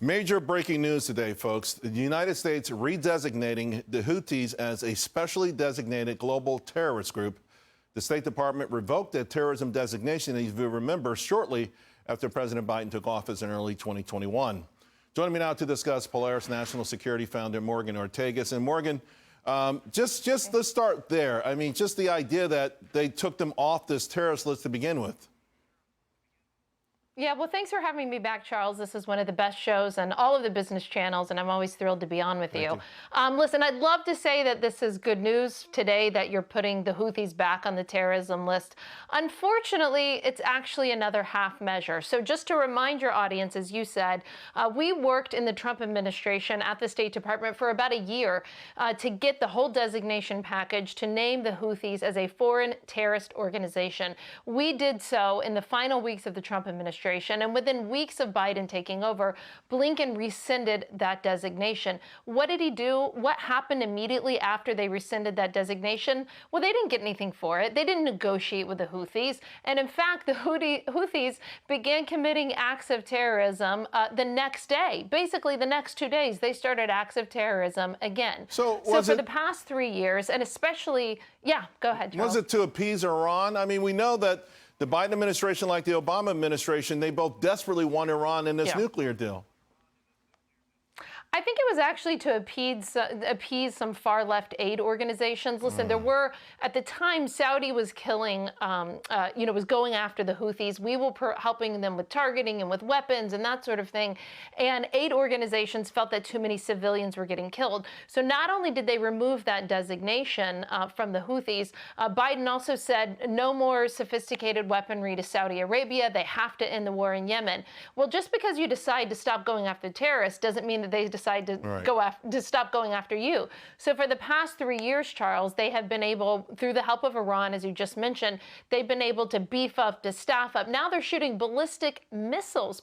Major breaking news today, folks. The United States redesignating the Houthis as a specially designated global terrorist group. The State Department revoked that terrorism designation, if you remember, shortly after President Biden took office in early 2021. Joining me now to discuss Polaris National Security founder Morgan Ortagus. And Morgan, just let's start there. I mean, just the idea that they took them off this terrorist list to begin with. Yeah, well, thanks for having me back, Charles. This is one of the best shows on all of the business channels, and I'm always thrilled to be on with you. Listen, I'd love to say that this is good news today, that you're putting the Houthis back on the terrorism list. Unfortunately, it's actually another half measure. So just to remind your audience, as you said, we worked in the Trump administration at the State Department for about a year to get the whole designation package to name the Houthis as a foreign terrorist organization. We did so in the final weeks of the Trump administration. And within weeks of Biden taking over, Blinken rescinded that designation. What did he do? What happened immediately after they rescinded that designation? Well, they didn't get anything for it. They didn't negotiate with the Houthis. And in fact, the Houthis began committing acts of terrorism the next day. Basically, the next 2 days, they started acts of terrorism again. So for the past 3 years, and especially, yeah, go ahead, Charles. Was it to appease Iran? I mean, we know that the Biden administration, like the Obama administration, they both desperately want Iran in this nuclear deal. I think it was actually to appease some far-left aid organizations. Listen, there were, at the time, Saudi was killing, was going after the Houthis. We were helping them with targeting and with weapons and that sort of thing. And aid organizations felt that too many civilians were getting killed. So not only did they remove that designation from the Houthis, Biden also said no more sophisticated weaponry to Saudi Arabia. They have to end the war in Yemen. Well, just because you decide to stop going after terrorists doesn't mean that they decide to stop going after you. So for the past 3 years, Charles, they have been able, through the help of Iran, as you just mentioned, they've been able to beef up, to staff up. Now they're shooting ballistic missiles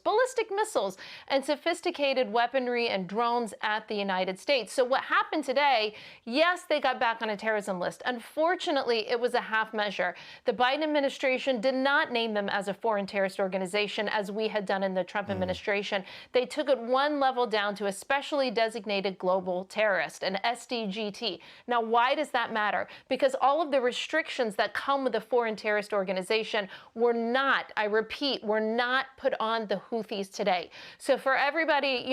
and sophisticated weaponry and drones at the United States. So what happened today, yes, they got back on a terrorism list. Unfortunately, it was a half measure. The Biden administration did not name them as a foreign terrorist organization as we had done in the Trump administration. They took it one level down to a specially designated global terrorist, an SDGT. Now, why does that matter? Because all of the restrictions that come with a foreign terrorist organization were not, I repeat, were not put on the Houthis today. So for everybody,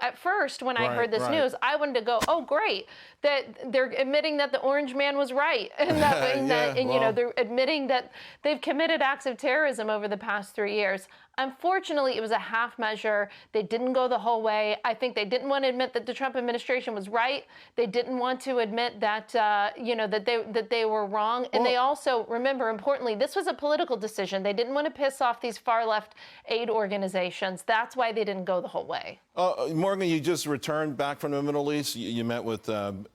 at first, when I heard this news, I wanted to go, oh, great, that they're admitting that the Orange Man was right. And they're admitting that they've committed acts of terrorism over the past 3 years. Unfortunately, it was a half measure. They didn't go the whole way. I think they didn't want to admit that the Trump administration was right. They didn't want to admit that, that they were wrong. And they also, remember, importantly, this was a political decision. They didn't want to piss off these far-left aid organizations. That's why they didn't go the whole way. Morgan, you just returned back from the Middle East. You met with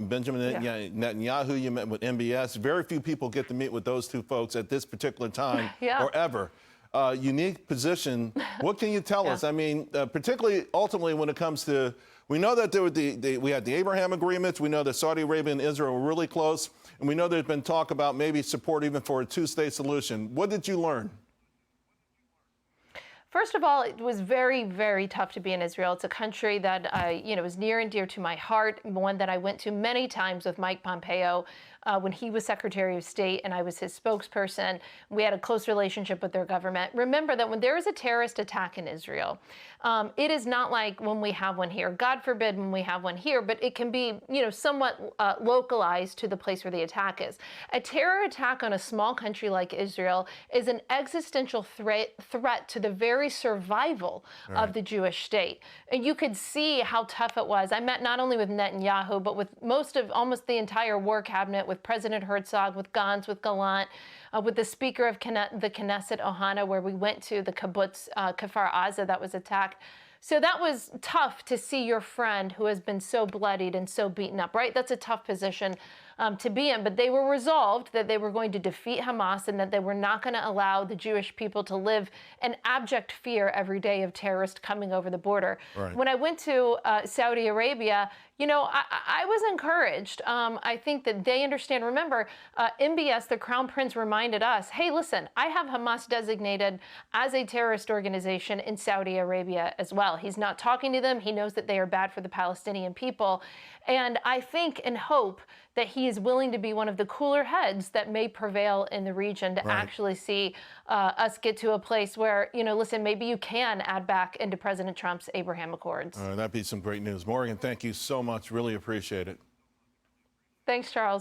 Benjamin Netanyahu. You met with MBS. Very few people get to meet with those two folks at this particular time or ever. Unique position. What can you tell us? I mean, particularly ultimately when it comes to, we know that there were we had the Abraham agreements. We know that Saudi Arabia and Israel were really close. And we know there's been talk about maybe support even for a two-state solution. What did you learn? First of all, it was very, very tough to be in Israel. It's a country that, is near and dear to my heart, one that I went to many times with Mike Pompeo when he was Secretary of State and I was his spokesperson. We had a close relationship with their government. Remember that when there is a terrorist attack in Israel, it is not like when we have one here. God forbid when we have one here, but it can be, somewhat localized to the place where the attack is. A terror attack on a small country like Israel is an existential threat to the very survival of the Jewish state. And you could see how tough it was. I met not only with Netanyahu, but with almost the entire war cabinet, with President Herzog, with Gantz, with Gallant, with the Speaker of the Knesset, Ohana, where we went to the kibbutz Kfar Aza that was attacked. So that was tough to see your friend who has been so bloodied and so beaten up, right? That's a tough position. to be in. But they were resolved that they were going to defeat Hamas and that they were not going to allow the Jewish people to live in abject fear every day of terrorists coming over the border. Right. When I went to Saudi Arabia, you know, I was encouraged. I think that they understand. Remember, MBS, the Crown Prince, reminded us, hey, listen, I have Hamas designated as a terrorist organization in Saudi Arabia as well. He's not talking to them. He knows that they are bad for the Palestinian people. And I think and hope that he is willing to be one of the cooler heads that may prevail in the region to actually see us get to a place where, you know, listen, maybe you can add back into President Trump's Abraham Accords. That'd be some great news. Morgan, thank you so much. Really appreciate it. Thanks, Charles.